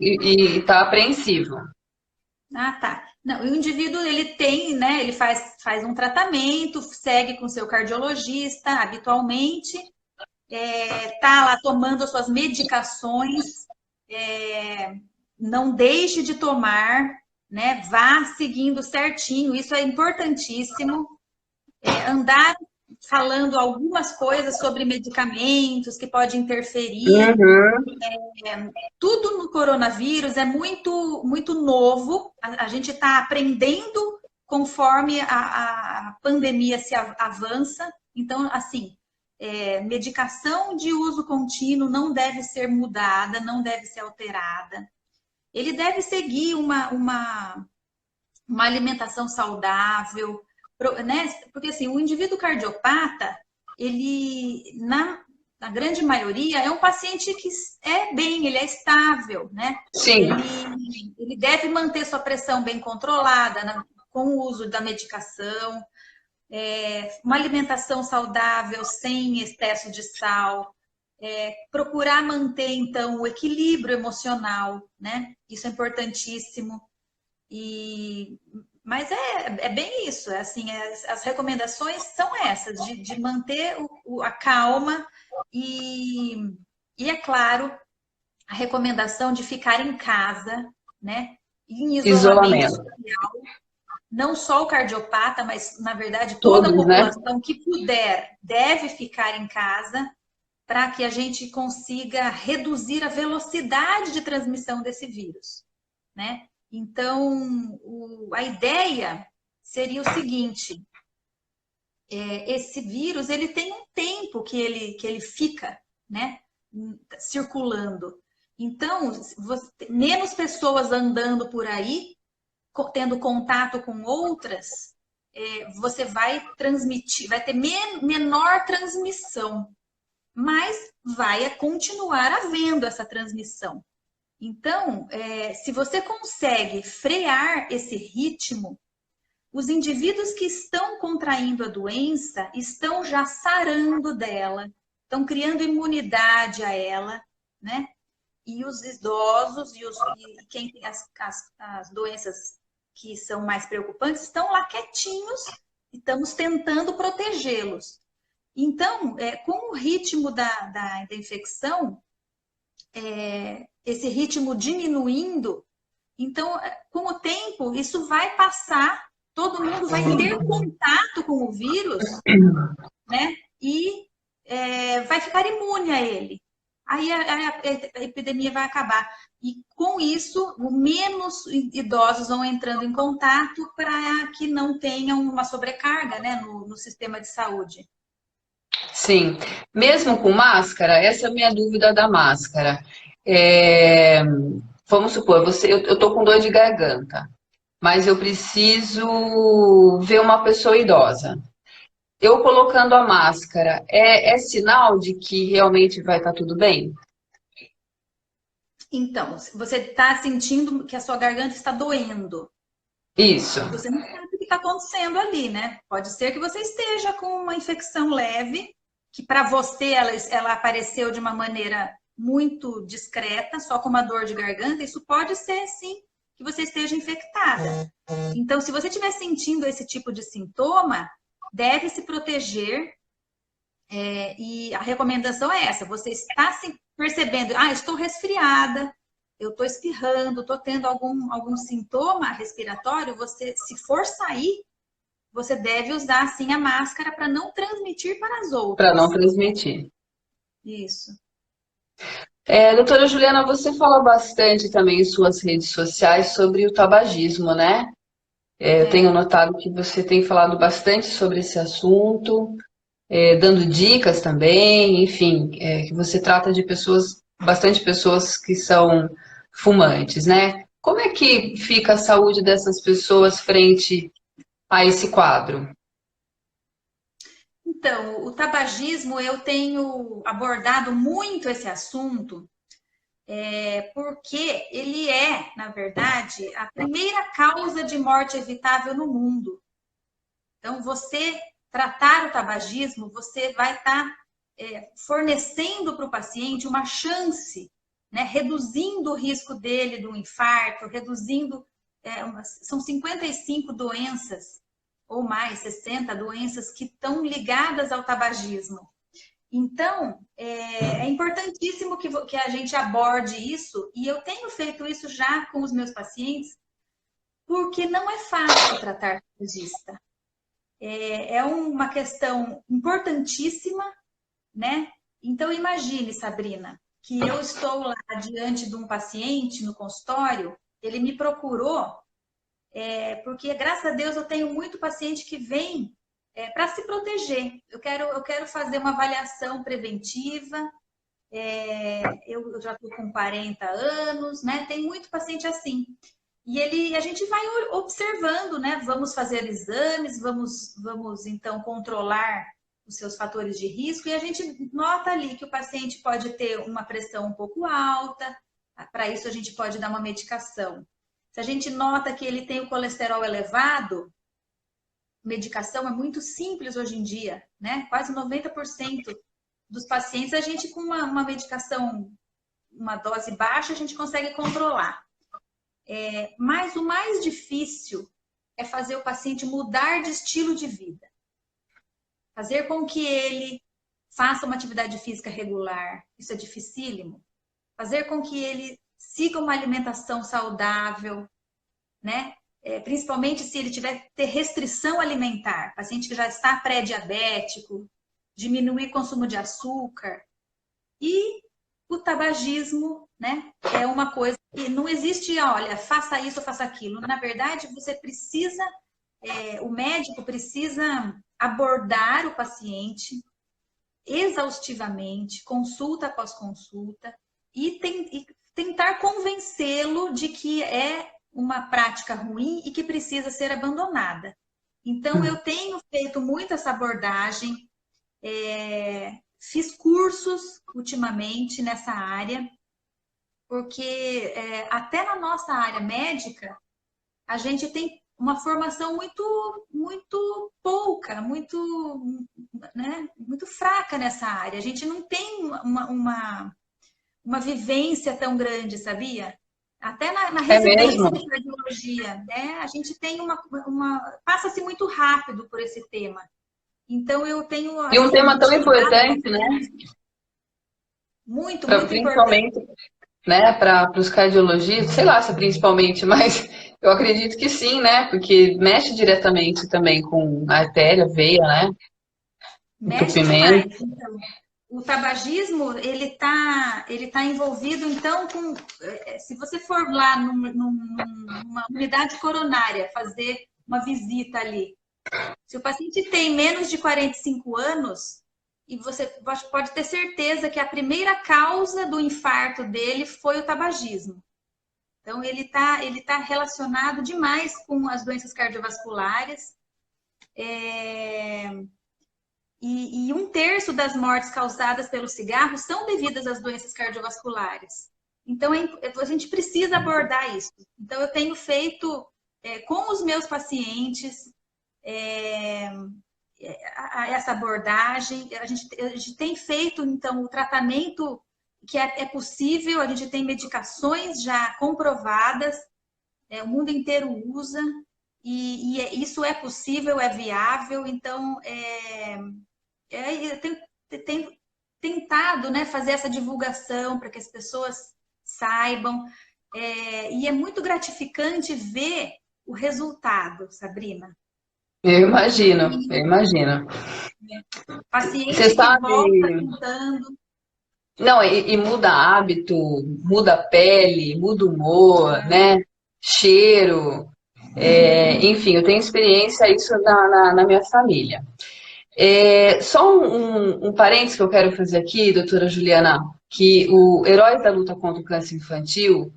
e tá apreensivo. Ah, tá. Não, o indivíduo, ele tem, né, ele faz um tratamento, segue com seu cardiologista habitualmente, tá lá tomando as suas medicações, não deixe de tomar, né, vá seguindo certinho, isso é importantíssimo. Andar falando algumas coisas sobre medicamentos que pode interferir. Uhum. Tudo no coronavírus é muito, muito novo. A gente está aprendendo conforme a pandemia se avança. Então, assim, medicação de uso contínuo não deve ser mudada, não deve ser alterada. Ele deve seguir uma alimentação saudável, né? Porque assim, o indivíduo cardiopata, ele, na grande maioria, é um paciente que é bem, ele é estável, né? Sim, Ele deve manter sua pressão bem controlada, com o uso da medicação, uma alimentação saudável, sem excesso de sal, procurar manter, então, o equilíbrio emocional, né? Isso é importantíssimo. E, mas é bem isso, assim, as recomendações são essas, de manter a calma e, e, é claro, a recomendação de ficar em casa, né, em isolamento isolamento. social, não só o cardiopata, mas, na verdade, toda a Todos, né? população que puder deve ficar em casa para que a gente consiga reduzir a velocidade de transmissão desse vírus, né? Então, a ideia seria o seguinte: esse vírus ele tem um tempo que ele fica, né, circulando. Então, menos pessoas andando por aí, tendo contato com outras, você vai transmitir, vai ter menor transmissão, mas vai continuar havendo essa transmissão. Então, se você consegue frear esse ritmo, os indivíduos que estão contraindo a doença estão já sarando dela, estão criando imunidade a ela, né? E os idosos e quem tem as doenças que são mais preocupantes estão lá quietinhos e estamos tentando protegê-los. Então, com o ritmo da infecção, esse ritmo diminuindo, então, com o tempo, isso vai passar, todo mundo vai ter contato com o vírus, né? E vai ficar imune a ele. Aí a epidemia vai acabar. E com isso, menos idosos vão entrando em contato para que não tenham uma sobrecarga, né, no sistema de saúde. Sim. Mesmo com máscara, essa é a minha dúvida da máscara. É, vamos supor, eu tô com dor de garganta, mas eu preciso ver uma pessoa idosa. Eu colocando a máscara, é sinal de que realmente vai estar tudo bem? Então, você está sentindo que a sua garganta está doendo. Isso. Você não sabe o que está acontecendo ali, né? Pode ser que você esteja com uma infecção leve, que para você ela apareceu de uma maneira muito discreta, só com uma dor de garganta. Isso pode ser, sim, que você esteja infectada. Então, se você estiver sentindo esse tipo de sintoma, deve se proteger. E a recomendação é essa: você está se percebendo, estou resfriada, eu estou espirrando, estou tendo algum sintoma respiratório, você, se for sair, você deve usar sim a máscara para não transmitir para as Para não outras. transmitir. Isso. Doutora Juliana, você fala bastante também em suas redes sociais sobre o tabagismo, né? Eu tenho É. notado que você tem falado bastante sobre esse assunto, dando dicas também, enfim, que você trata de pessoas, bastante pessoas que são fumantes, né? Como é que fica a saúde dessas pessoas frente a esse quadro? Então, o tabagismo, eu tenho abordado muito esse assunto, porque ele é, na verdade, a primeira causa de morte evitável no mundo. Então, você tratar o tabagismo, você vai estar fornecendo para o paciente uma chance né? Reduzindo o risco dele do infarto, reduzindo... são 55 doenças, ou mais, 60 doenças que estão ligadas ao tabagismo. Então, é importantíssimo que a gente aborde isso, e eu tenho feito isso já com os meus pacientes, porque não é fácil tratar tabagista. É uma questão importantíssima, né? Então, imagine, Sabrina, que eu estou lá diante de um paciente no consultório, ele me procurou, porque, graças a Deus, eu tenho muito paciente que vem para se proteger. Eu quero fazer uma avaliação preventiva, eu já estou com 40 anos, né? Tem muito paciente assim. E a gente vai observando, né? Vamos fazer exames, vamos então controlar os seus fatores de risco, e a gente nota ali que o paciente pode ter uma pressão um pouco alta, para isso a gente pode dar uma medicação. Se a gente nota que ele tem o colesterol elevado, medicação é muito simples hoje em dia, né? Quase 90% dos pacientes, a gente com uma medicação, uma dose baixa, a gente consegue controlar. Mas o mais difícil é fazer o paciente mudar de estilo de vida. Fazer com que ele faça uma atividade física regular, isso é dificílimo. Fazer com que ele siga uma alimentação saudável, né? Principalmente se ele tiver ter restrição alimentar, paciente que já está pré-diabético, diminuir o consumo de açúcar. E o tabagismo, né, é uma coisa que não existe, olha, faça isso ou faça aquilo. Na verdade, você precisa, o médico precisa abordar o paciente exaustivamente, consulta após consulta, e tentar convencê-lo de que é uma prática ruim e que precisa ser abandonada. Então, eu tenho feito muito essa abordagem, fiz cursos ultimamente nessa área, porque até na nossa área médica, a gente tem uma formação muito pouca, né, muito fraca nessa área. A gente não tem uma vivência tão grande, sabia? Até na residência de cardiologia, né? A gente tem passa-se muito rápido por esse tema. Então, eu tenho... E um tema tão importante, né? Muito principalmente, importante. Né, para os cardiologistas, sei lá se é principalmente, mas eu acredito que sim, né? Porque mexe diretamente também com a artéria, veia, né? Mexe demais. Então, o tabagismo, ele tá envolvido, então, com... Se você for lá numa unidade coronária, fazer uma visita ali, se o paciente tem menos de 45 anos, e você pode ter certeza que a primeira causa do infarto dele foi o tabagismo. Então, ele tá relacionado demais com as doenças cardiovasculares. E 1/3 das mortes causadas pelo cigarro são devidas às doenças cardiovasculares. Então, a gente precisa abordar isso. Então, eu tenho feito com os meus pacientes essa abordagem. A gente tem feito, então, o tratamento que é possível. A gente tem medicações já comprovadas, o mundo inteiro usa, e isso é possível, é viável. Então, eu tenho tentado, né, fazer essa divulgação para que as pessoas saibam, e é muito gratificante ver o resultado, Sabrina. Eu imagino. Paciente Você que sabe... volta contando. Não, e muda hábito, muda a pele, muda o humor, né? Cheiro. Enfim, eu tenho experiência isso na minha família. Só um parênteses que eu quero fazer aqui, doutora Juliana, que o Heróis da Luta contra o Câncer Infantil,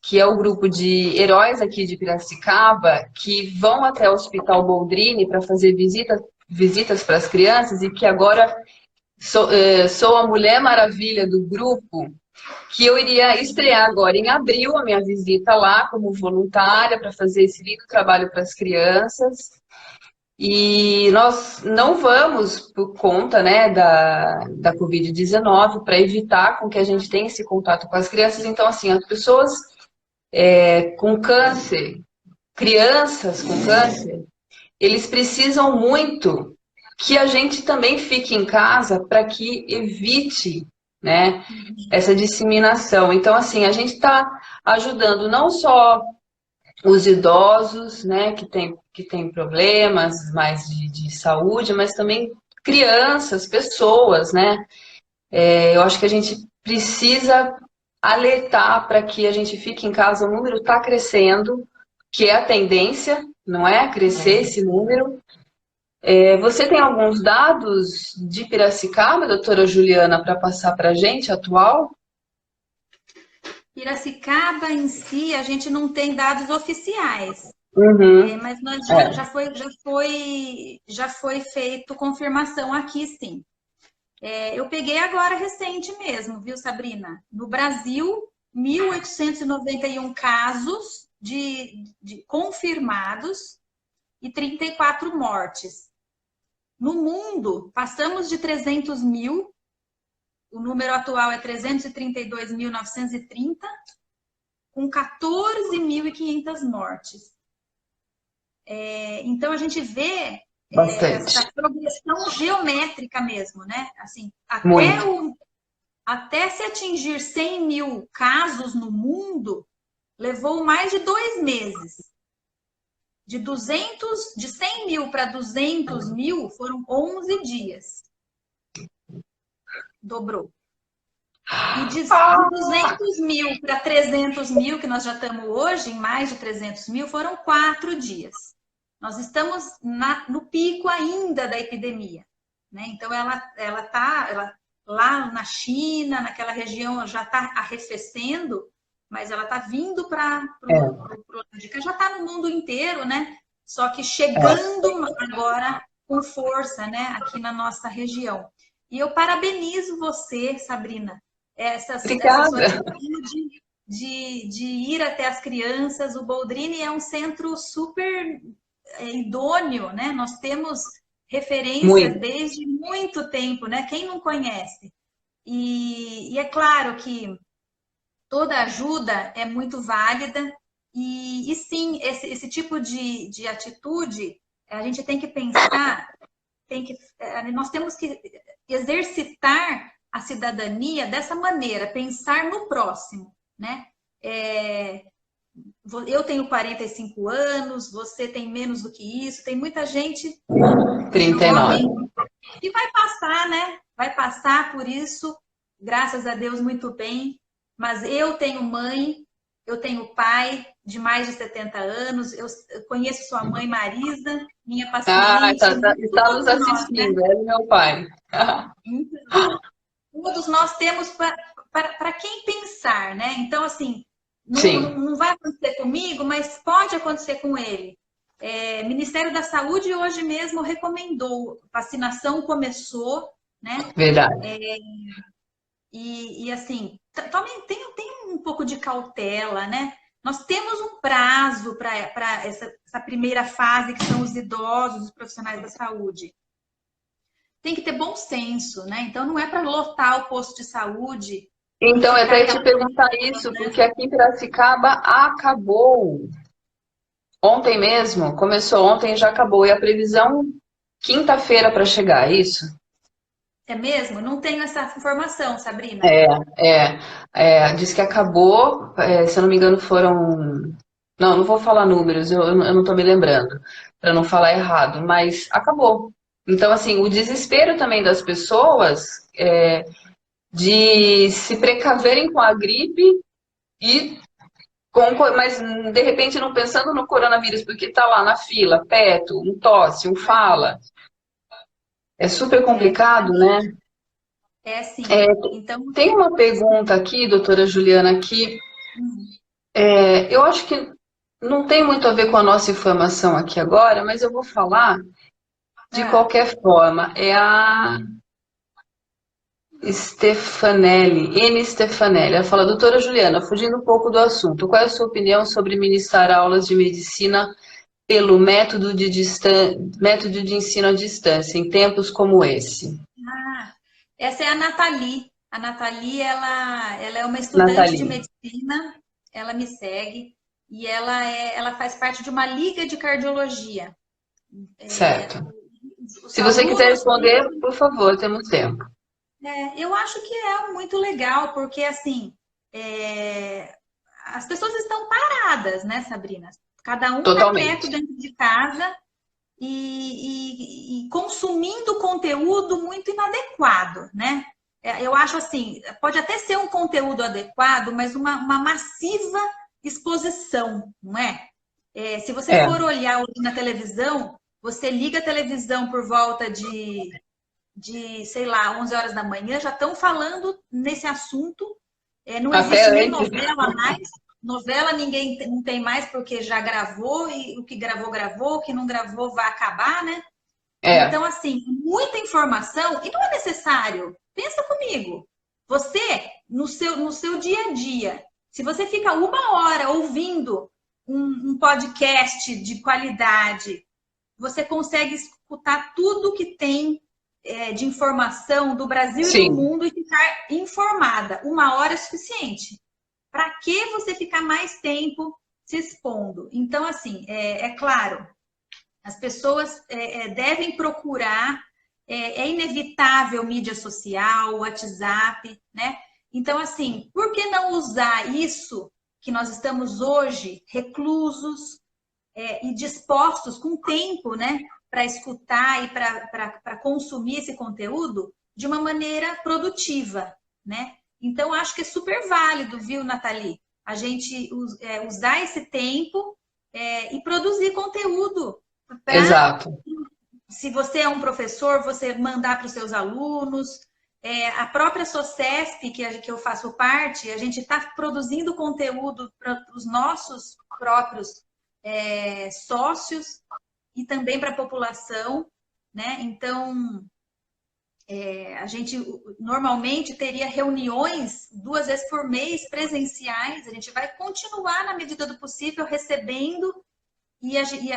que é o grupo de heróis aqui de Piracicaba, que vão até o Hospital Boldrini para fazer visitas para as crianças, e que agora sou a Mulher Maravilha do grupo, que eu iria estrear agora em abril a minha visita lá como voluntária para fazer esse lindo trabalho para as crianças. E nós não vamos, por conta, né, da Covid-19, para evitar com que a gente tenha esse contato com as crianças. Então, assim, as pessoas com câncer, crianças com câncer, eles precisam muito que a gente também fique em casa para que evite, né, essa disseminação. Então, assim, a gente está ajudando não só os idosos, né, que tem problemas mais de saúde, mas também crianças, pessoas, né? Eu acho que a gente precisa alertar para que a gente fique em casa. O número está crescendo, que é a tendência, não é? Crescer esse número. Você tem alguns dados de Piracicaba, doutora Juliana, para passar para a gente, atual? Piracicaba em si, a gente não tem dados oficiais, Uhum, mas nós é. já foi feito confirmação aqui, sim. Eu peguei agora recente mesmo, viu, Sabrina? No Brasil, 1.891 casos de confirmados e 34 mortes. No mundo, passamos de 300 mil, o número atual é 332.930, com 14.500 mortes. Então, a gente vê Bastante. essa progressão geométrica mesmo, né? Assim, Muito. até se atingir 100 mil casos no mundo, levou mais de 2 meses. De 100 mil para 200 mil foram 11 dias. Dobrou. E de 200 mil para 300 mil, que nós já estamos hoje, em mais de 300 mil, foram 4 dias. Nós estamos no pico ainda da epidemia, né? Então, ela lá na China, naquela região, já está arrefecendo, mas ela está vindo para já está no mundo inteiro, né? Só que chegando agora com força, né? Aqui na nossa região. E eu parabenizo você, Sabrina, essa sua Obrigada. atitude de ir até as crianças. O Boldrini é um centro super idôneo, né? Nós temos referências Muito. desde muito tempo, né? Quem não conhece? E é claro que toda ajuda é muito válida e sim, esse tipo de atitude a gente tem que pensar, nós temos que exercitar a cidadania dessa maneira, pensar no próximo, né? Eu tenho 45 anos, você tem menos do que isso, tem muita gente 39. jovem que vai passar, né? Vai passar por isso, graças a Deus, muito bem. Mas eu tenho mãe, eu tenho pai de mais de 70 anos, eu conheço sua mãe Marisa, minha paciente, Está nos todos nós, né? assistindo, é meu pai. Então, todos nós temos para quem pensar, né? Então, assim, Sim, não vai acontecer comigo, mas pode acontecer com ele. Ministério da Saúde hoje mesmo recomendou, vacinação começou, né? verdade. E assim, também tem um pouco de cautela, né? Nós temos um prazo para essa primeira fase, que são os idosos, os profissionais da saúde. Tem que ter bom senso, né? Então, não é para lotar o posto de saúde e Então, eu ficar até ia te aquela perguntar isso, porque aqui em Piracicaba acabou. Ontem mesmo, começou ontem e já acabou. E a previsão, quinta-feira para chegar, é isso? É mesmo? Não tenho essa informação, Sabrina. É, diz que acabou, se eu não me engano foram... Não, não vou falar números, eu não estou me lembrando, para não falar errado, mas acabou. Então, assim, o desespero também das pessoas de se precaverem com a gripe e mas de repente não pensando no coronavírus, porque está lá na fila, perto, um tosse, um fala. É super É, complicado, né? sim. Então, Tem uma pergunta aqui, doutora Juliana, que eu acho que não tem muito a ver com a nossa informação aqui agora, mas eu vou falar de ah, qualquer forma. É a N. Stefanelli. Ela fala, doutora Juliana, fugindo um pouco do assunto, qual é a sua opinião sobre ministrar aulas de medicina pelo método de ensino à distância, em tempos como esse? Ah, essa é a Nathalie. A Nathalie, ela é uma estudante de Nathalie, medicina, ela me segue e ela faz parte de uma liga de cardiologia. É, certo. os Se você quiser alunos, responder, por favor, temos tempo. eu acho que é muito legal, porque assim, é, as pessoas estão paradas, né, Sabrina? Cada um está quieto Totalmente. dentro de casa e consumindo conteúdo muito inadequado, né? Eu acho assim, pode até ser um conteúdo adequado, mas uma massiva exposição, não é? Se você É, for olhar hoje na televisão, você liga a televisão por volta sei lá, 11 horas da manhã, já estão falando nesse assunto. Não até existe nem antes. novela mais. Novela ninguém não tem mais porque já gravou, e o que gravou, gravou, o que não gravou vai acabar, né? Então, É, assim, muita informação, e não é necessário. Pensa comigo. Você, no seu dia a dia, se você fica 1 hora ouvindo um podcast de qualidade, você consegue escutar tudo que tem de informação do Brasil e do sim. mundo e ficar informada. 1 hora é suficiente. Para que você ficar mais tempo se expondo? Então, assim, é claro, as pessoas devem procurar, é inevitável mídia social, WhatsApp, né? Então, assim, por que não usar isso que nós estamos hoje reclusos e dispostos com tempo, né, para escutar e para consumir esse conteúdo de uma maneira produtiva, né? Então, acho que é super válido, viu, Nathalie? A gente usar esse tempo e produzir conteúdo para, Exato. se você é um professor, você mandar para os seus alunos. A própria SOCESP, que eu faço parte, a gente está produzindo conteúdo para os nossos próprios sócios e também para a população, né? Então, a gente normalmente teria reuniões 2 vezes por mês presenciais, a gente vai continuar, na medida do possível, recebendo e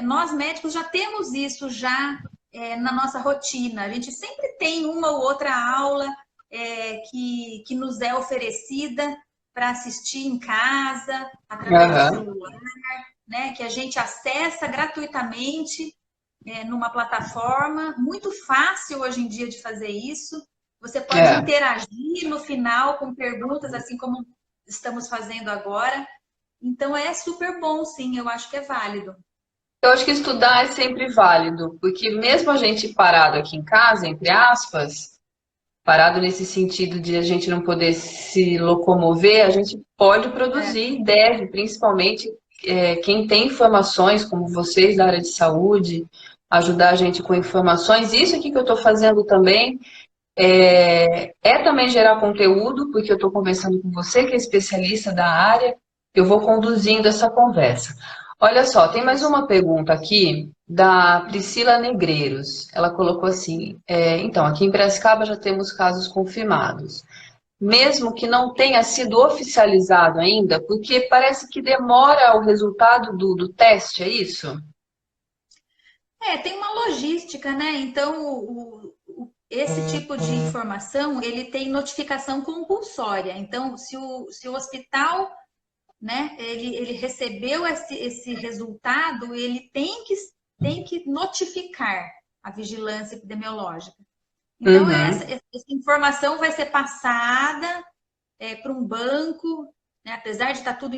nós médicos já temos isso já na nossa rotina. A gente sempre tem uma ou outra aula que nos é oferecida para assistir em casa, através do Aham. celular, né? Que a gente acessa gratuitamente numa plataforma. Muito fácil hoje em dia de fazer isso. Você pode É. interagir no final com perguntas, assim como estamos fazendo agora. Então é super bom, sim, eu acho que é válido. Eu acho que estudar é sempre válido, porque mesmo a gente parado aqui em casa, entre aspas, parado nesse sentido de a gente não poder se locomover, a gente pode É. produzir, deve, principalmente quem tem informações, como vocês da área de saúde, ajudar a gente com informações. Isso aqui que eu estou fazendo também é também gerar conteúdo, porque eu estou conversando com você, que é especialista da área, eu vou conduzindo essa conversa. Olha só, tem mais Isso. uma pergunta aqui da Priscila Negreiros. Ela colocou assim: então, aqui em Piracicaba já temos casos confirmados, mesmo que não tenha sido oficializado ainda, porque parece que demora o resultado do teste, é isso? Tem uma logística, né? Então, esse tipo de informação, ele tem notificação compulsória. Então, se o hospital, né, ele recebeu esse resultado, ele tem que notificar a vigilância epidemiológica. Então, Uhum. essa informação vai ser passada para um banco, né? Apesar de estar tudo